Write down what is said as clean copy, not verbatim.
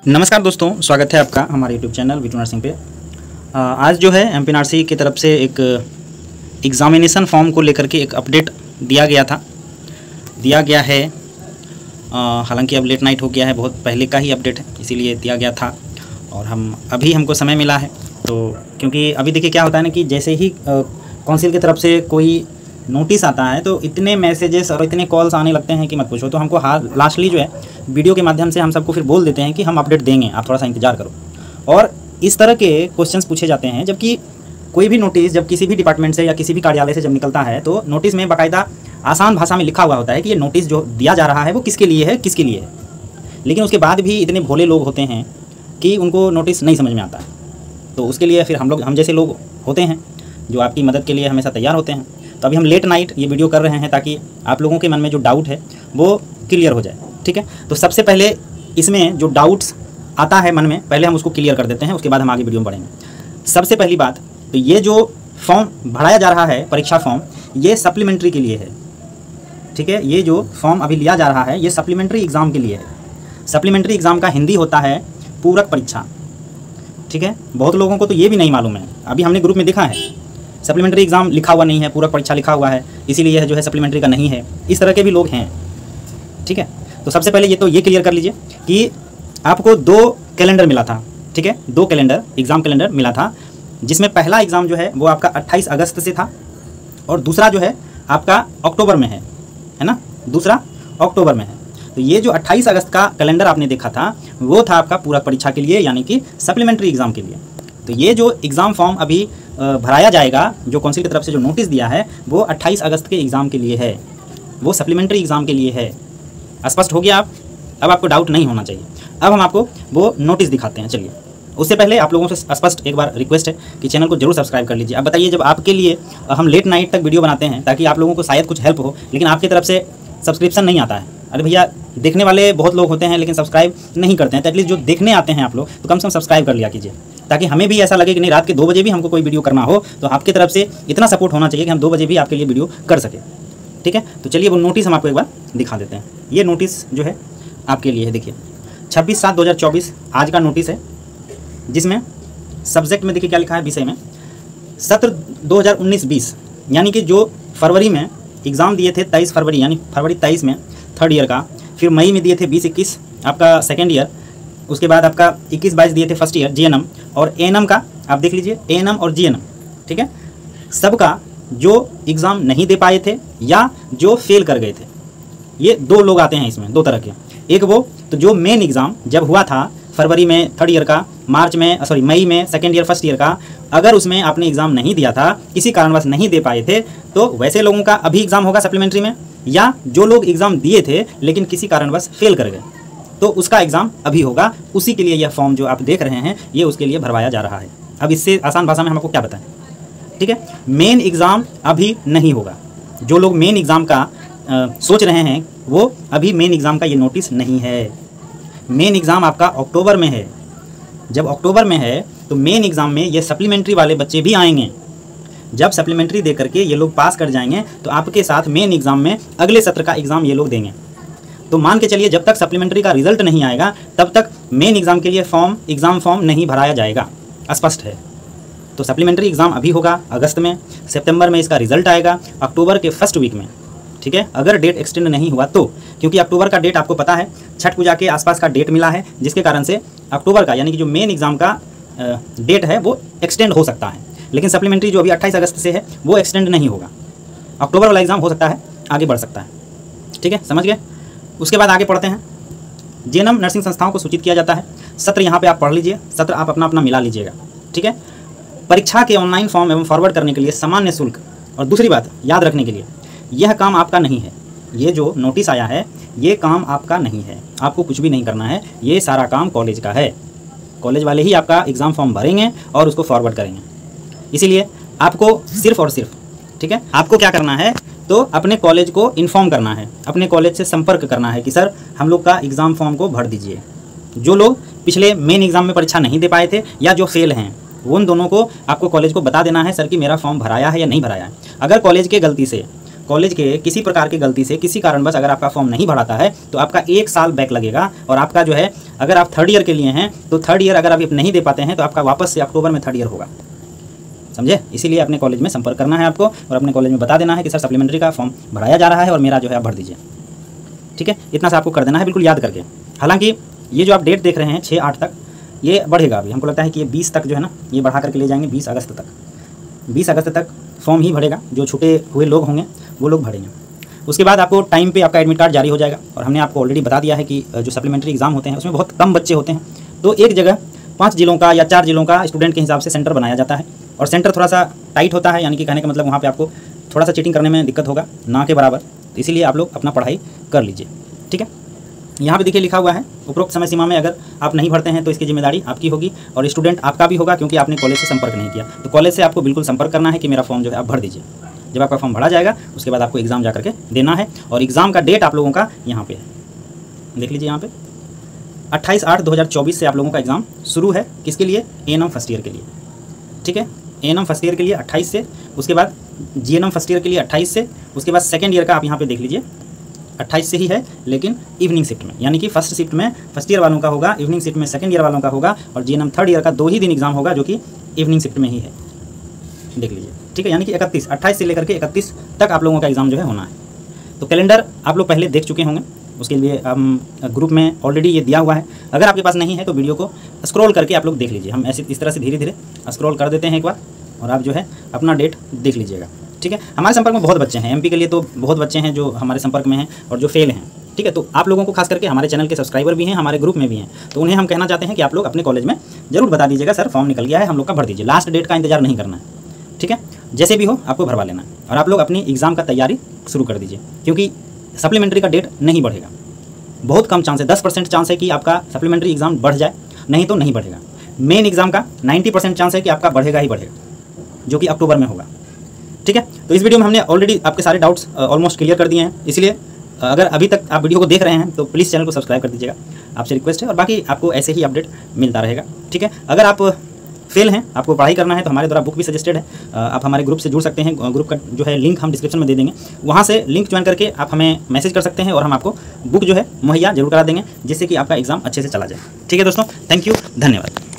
नमस्कार दोस्तों, स्वागत है आपका हमारे YouTube चैनल वीटू नर्सिंग पे। आज जो है एमपीएनआरसी की तरफ से एक एग्ज़ामिनेशन फॉर्म को लेकर के एक अपडेट दिया गया है। हालांकि अब लेट नाइट हो गया है, बहुत पहले का ही अपडेट है, इसीलिए दिया गया था और हमको समय मिला है। तो क्योंकि अभी देखिए क्या होता है ना कि जैसे ही काउंसिल की तरफ से कोई नोटिस आता है तो इतने मैसेजेस और इतने कॉल्स आने लगते हैं कि मत पूछो। तो हमको लास्टली जो है वीडियो के माध्यम से हम सबको फिर बोल देते हैं कि हम अपडेट देंगे, आप थोड़ा सा इंतजार करो। और इस तरह के क्वेश्चंस पूछे जाते हैं, जबकि कोई भी नोटिस जब किसी भी डिपार्टमेंट से या किसी भी कार्यालय से जब निकलता है तो नोटिस में बाकायदा आसान भाषा में लिखा हुआ होता है कि ये नोटिस जो दिया जा रहा है वो किसके लिए है। लेकिन उसके बाद भी इतने भोले लोग होते हैं कि उनको नोटिस नहीं समझ में आता है। तो उसके लिए फिर हम जैसे लोग होते हैं जो आपकी मदद के लिए हमेशा तैयार होते हैं। तो अभी हम लेट नाइट ये वीडियो कर रहे हैं ताकि आप लोगों के मन में जो डाउट है वो क्लियर हो जाए, ठीक है। तो सबसे पहले इसमें जो डाउट्स आता है मन में, पहले हम उसको क्लियर कर देते हैं, उसके बाद हम आगे वीडियो में बढ़ेंगे। सबसे पहली बात, तो ये जो फॉर्म भराया जा रहा है, परीक्षा फॉर्म, ये सप्लीमेंट्री के लिए है, ठीक है। ये जो फॉर्म अभी लिया जा रहा है ये सप्लीमेंट्री एग्ज़ाम के लिए है। सप्लीमेंट्री एग्ज़ाम का हिंदी होता है पूरक परीक्षा, ठीक है। बहुत लोगों को तो ये भी नहीं मालूम है, अभी हमने ग्रुप में देखा है सप्लीमेंट्री एग्ज़ाम लिखा हुआ नहीं है, पूरक परीक्षा लिखा हुआ है, इसीलिए यह जो है सप्लीमेंट्री का नहीं है। इस तरह के भी लोग हैं, ठीक है। तो सबसे पहले ये क्लियर कर लीजिए कि आपको 2 कैलेंडर मिला था, ठीक है। 2 कैलेंडर, एग्ज़ाम कैलेंडर मिला था, जिसमें पहला एग्ज़ाम जो है वो आपका 28 अगस्त से था और दूसरा जो है आपका अक्टूबर में है ना, दूसरा अक्टूबर में है। तो ये जो 28 अगस्त का कैलेंडर आपने देखा था वो था आपका पूरक परीक्षा के लिए, यानी कि सप्लीमेंट्री एग्ज़ाम के लिए। तो ये जो एग्ज़ाम फॉर्म अभी भराया जाएगा, जो काउंसिल की तरफ से जो नोटिस दिया है वो 28 अगस्त के एग्ज़ाम के लिए है, वो सप्लीमेंट्री एग्ज़ाम के लिए है। स्पष्ट हो गया आप? अब आपको डाउट नहीं होना चाहिए। अब हम आपको वो नोटिस दिखाते हैं। चलिए, उससे पहले आप लोगों से स्पष्ट एक बार रिक्वेस्ट है कि चैनल को जरूर सब्सक्राइब कर लीजिए। अब बताइए, जब आपके लिए हम लेट नाइट तक वीडियो बनाते हैं ताकि आप लोगों को शायद कुछ हेल्प हो, लेकिन आपकी तरफ से सब्सक्रिप्शन नहीं आता है। अरे भैया, देखने वाले बहुत लोग होते हैं लेकिन सब्सक्राइब नहीं करते हैं, तो एटलीस्ट जो देखने आते हैं आप लोग तो कम से कम सब्सक्राइब कर लिया कीजिए, ताकि हमें भी ऐसा लगे कि नहीं, रात के 2 बजे भी हमको कोई वीडियो करना हो तो आपकी तरफ से इतना सपोर्ट होना चाहिए कि हम 2 बजे भी आपके लिए वीडियो कर सकें, ठीक है। तो चलिए वो नोटिस हम आपको एक बार दिखा देते हैं। ये नोटिस जो है आपके लिए है, देखिए 26/7/2024 आज का नोटिस है, जिसमें सब्जेक्ट में देखिए क्या लिखा है, विषय में सत्र 2019-20, यानी कि जो फरवरी में एग्ज़ाम दिए थे 23 फरवरी, यानी फरवरी 23 में 3rd ईयर का, फिर मई में दिए थे 20-21 आपका 2nd ईयर, उसके बाद आपका 21-22 दिए थे 1st ईयर जीएनएम, और एएनएम का आप देख लीजिए, एएनएम और जीएनएम, ठीक है। सबका जो एग्ज़ाम नहीं दे पाए थे या जो फेल कर गए थे, ये 2 लोग आते हैं इसमें, 2 तरह के। एक वो तो जो मेन एग्ज़ाम जब हुआ था फरवरी में 3rd ईयर का, मई में 2nd ईयर 1st ईयर का, अगर उसमें आपने एग्ज़ाम नहीं दिया था, किसी कारणवश नहीं दे पाए थे, तो वैसे लोगों का अभी एग्ज़ाम होगा सप्लीमेंट्री में, या जो लोग एग्ज़ाम दिए थे लेकिन किसी कारणवश फेल कर गए तो उसका एग्ज़ाम अभी होगा। उसी के लिए यह फॉर्म जो आप देख रहे हैं ये उसके लिए भरवाया जा रहा है। अब इससे आसान भाषा में हम आपको क्या बताएं, ठीक है। मेन एग्ज़ाम अभी नहीं होगा। जो लोग मेन एग्ज़ाम का सोच रहे हैं वो अभी मेन एग्ज़ाम का ये नोटिस नहीं है। मेन एग्ज़ाम आपका अक्टूबर में है। जब अक्टूबर में है तो मेन एग्ज़ाम में ये सप्लीमेंट्री वाले बच्चे भी आएंगे। जब सप्लीमेंट्री दे करके ये लोग पास कर जाएंगे तो आपके साथ मेन एग्ज़ाम में अगले सत्र का एग्ज़ाम ये लोग देंगे। तो मान के चलिए जब तक सप्लीमेंट्री का रिजल्ट नहीं आएगा तब तक मेन एग्ज़ाम के लिए एग्ज़ाम फॉर्म नहीं भराया जाएगा, स्पष्ट है। तो सप्लीमेंट्री एग्ज़ाम अभी होगा अगस्त में, सितंबर में इसका रिजल्ट आएगा, अक्टूबर के 1st वीक में, ठीक है। अगर डेट एक्सटेंड नहीं हुआ तो, क्योंकि अक्टूबर का डेट आपको पता है छठ पूजा के आसपास का डेट मिला है, जिसके कारण से अक्टूबर का यानी कि जो मेन एग्ज़ाम का डेट है वो एक्सटेंड हो सकता है। लेकिन सप्लीमेंट्री जो अभी 28 अगस्त से है वो एक्सटेंड नहीं होगा। अक्टूबर वाला एग्ज़ाम हो सकता है आगे बढ़ सकता है, ठीक है, समझ गए। उसके बाद आगे पढ़ते हैं। जीएनएम नर्सिंग संस्थाओं को सूचित किया जाता है। सत्र यहाँ पे आप पढ़ लीजिए, सत्र आप अपना मिला लीजिएगा, ठीक है। परीक्षा के ऑनलाइन फॉर्म एवं फॉरवर्ड करने के लिए सामान्य शुल्क, और दूसरी बात याद रखने के लिए, यह काम आपका नहीं है। ये जो नोटिस आया है ये काम आपका नहीं है, आपको कुछ भी नहीं करना है, ये सारा काम कॉलेज का है। कॉलेज वाले ही आपका एग्ज़ाम फॉर्म भरेंगे और उसको फॉरवर्ड करेंगे। इसीलिए आपको सिर्फ और सिर्फ, ठीक है, आपको क्या करना है तो अपने कॉलेज को इन्फॉर्म करना है, अपने कॉलेज से संपर्क करना है कि सर हम लोग का एग्ज़ाम फॉर्म को भर दीजिए। जो लोग पिछले मेन एग्ज़ाम में परीक्षा नहीं दे पाए थे या जो फेल हैं उन दोनों को आपको कॉलेज को बता देना है सर कि मेरा फॉर्म भराया है या नहीं भराया है। अगर कॉलेज के गलती से कॉलेज के किसी प्रकार की गलती से किसी कारणवश अगर आपका फॉर्म नहीं भराता है तो आपका 1 साल बैक लगेगा। और आपका जो है अगर आप 3rd ईयर के लिए हैं तो 3rd ईयर अगर आप नहीं दे पाते हैं तो आपका वापस से अक्टूबर में 3rd ईयर होगा, समझे। इसीलिए अपने कॉलेज में संपर्क करना है आपको और अपने कॉलेज में बता देना है कि सर सप्लीमेंट्री का फॉर्म भराया जा रहा है और मेरा जो है आप भर दीजिए, ठीक है। इतना सा आपको कर देना है, बिल्कुल याद करके। हालांकि ये जो आप डेट देख रहे हैं 6-8 तक, ये बढ़ेगा अभी। हमको लगता है कि ये 20 तक जो है ना, ये बढ़ा करके ले जाएंगे 20 अगस्त तक। 20 अगस्त तक फॉर्म ही भरेगा, जो छूटे हुए लोग होंगे वो लोग भरेंगे। उसके बाद आपको टाइम पे आपका एडमिट कार्ड जारी हो जाएगा। और हमने आपको ऑलरेडी बता दिया है कि जो सप्लीमेंट्री एग्जाम होते हैं उसमें बहुत कम बच्चे होते हैं, तो एक जगह 5 जिलों का या 4 जिलों का स्टूडेंट के हिसाब से सेंटर बनाया जाता है। और सेंटर थोड़ा सा टाइट होता है, यानी कि कहने का मतलब वहाँ पर आपको थोड़ा सा चीटिंग करने में दिक्कत होगा, ना के बराबर। तो इसीलिए आप लोग अपना पढ़ाई कर लीजिए, ठीक है। यहाँ पे देखिए लिखा हुआ है, उपरोक्त समय सीमा में अगर आप नहीं भरते हैं तो इसकी जिम्मेदारी आपकी होगी और स्टूडेंट आपका भी होगा, क्योंकि आपने कॉलेज से संपर्क नहीं किया। तो कॉलेज से आपको बिल्कुल संपर्क करना है कि मेरा फॉर्म जो है आप भर दीजिए। जब आपका फॉर्म भरा जाएगा उसके बाद आपको एग्ज़ाम जा करके देना है। और एग्ज़ाम का डेट आप लोगों का यहाँ पे है, देख लीजिए यहाँ पे 28/8/2024 से आप लोगों का एग्ज़ाम शुरू है। किसके लिए? A&M फर्स्ट ईयर के लिए, ठीक है। A&M फर्स्ट ईयर के लिए 28 से, उसके बाद GNM फर्स्ट ईयर के लिए 28 से, उसके बाद सेकेंड ईयर का आप यहाँ पे देख लीजिए 28 से ही है, लेकिन इवनिंग शिफ्ट में, यानी कि फर्स्ट शिफ्ट में फर्स्ट ईयर वालों का होगा, इवनिंग शिफ्ट में सेकंड ईयर वालों का होगा। और GNM 3rd ईयर का 2 ही दिन एग्जाम होगा जो कि इवनिंग शिफ्ट में ही है, देख लीजिए, ठीक है। यानी कि 28 से लेकर के 31 तक आप लोगों का एग्ज़ाम जो है होना है। तो कैलेंडर आप लोग पहले देख चुके होंगे, उसके लिए हम ग्रुप में ऑलरेडी ये दिया हुआ है। अगर आपके पास नहीं है तो वीडियो को स्क्रॉल करके आप लोग देख लीजिए। हम ऐसे इस तरह से धीरे धीरे स्क्रॉल कर देते हैं एक बार, और आप जो है अपना डेट देख लीजिएगा, ठीक है। हमारे संपर्क में बहुत बच्चे हैं, MP के लिए तो बहुत बच्चे हैं जो हमारे संपर्क में हैं और जो फेल हैं, ठीक है। तो आप लोगों को खास करके हमारे चैनल के सब्सक्राइबर भी हैं, हमारे ग्रुप में भी हैं, तो उन्हें हम कहना चाहते हैं कि आप लोग अपने कॉलेज में जरूर बता दीजिएगा सर फॉर्म निकल गया है, हम लोग का भर दीजिए। लास्ट डेट का इंतजार नहीं करना है, ठीक है। जैसे भी हो आपको भरवा लेना है और आप लोग अपनी एग्ज़ाम का तैयारी शुरू कर दीजिए, क्योंकि सप्लीमेंट्री का डेट नहीं बढ़ेगा। बहुत कम चांस है, 10% चांस है कि आपका सप्लीमेंट्री एग्ज़ाम बढ़ जाए, नहीं तो नहीं बढ़ेगा। मेन एग्ज़ाम का 90% चांस है कि आपका बढ़ेगा ही बढ़ेगा, जो कि अक्टूबर में होगा, ठीक है। तो इस वीडियो में हमने ऑलरेडी आपके सारे डाउट्स ऑलमोस्ट क्लियर कर दिए हैं। इसलिए अगर अभी तक आप वीडियो को देख रहे हैं तो प्लीज़ चैनल को सब्सक्राइब कर दीजिएगा, आपसे रिक्वेस्ट है। और बाकी आपको ऐसे ही अपडेट मिलता रहेगा, ठीक है। अगर आप फेल हैं, आपको पढ़ाई करना है, तो हमारे द्वारा बुक भी सजेस्टेड है, आप हमारे ग्रुप से जुड़ सकते हैं। ग्रुप का जो है लिंक हम डिस्क्रिप्शन में दे देंगे, वहाँ से लिंक ज्वाइन करके आप हमें मैसेज कर सकते हैं और हम आपको बुक जो है मुहैया जरूर करा देंगे, जिससे कि आपका एग्ज़ाम अच्छे से चला जाए, ठीक है दोस्तों। थैंक यू, धन्यवाद।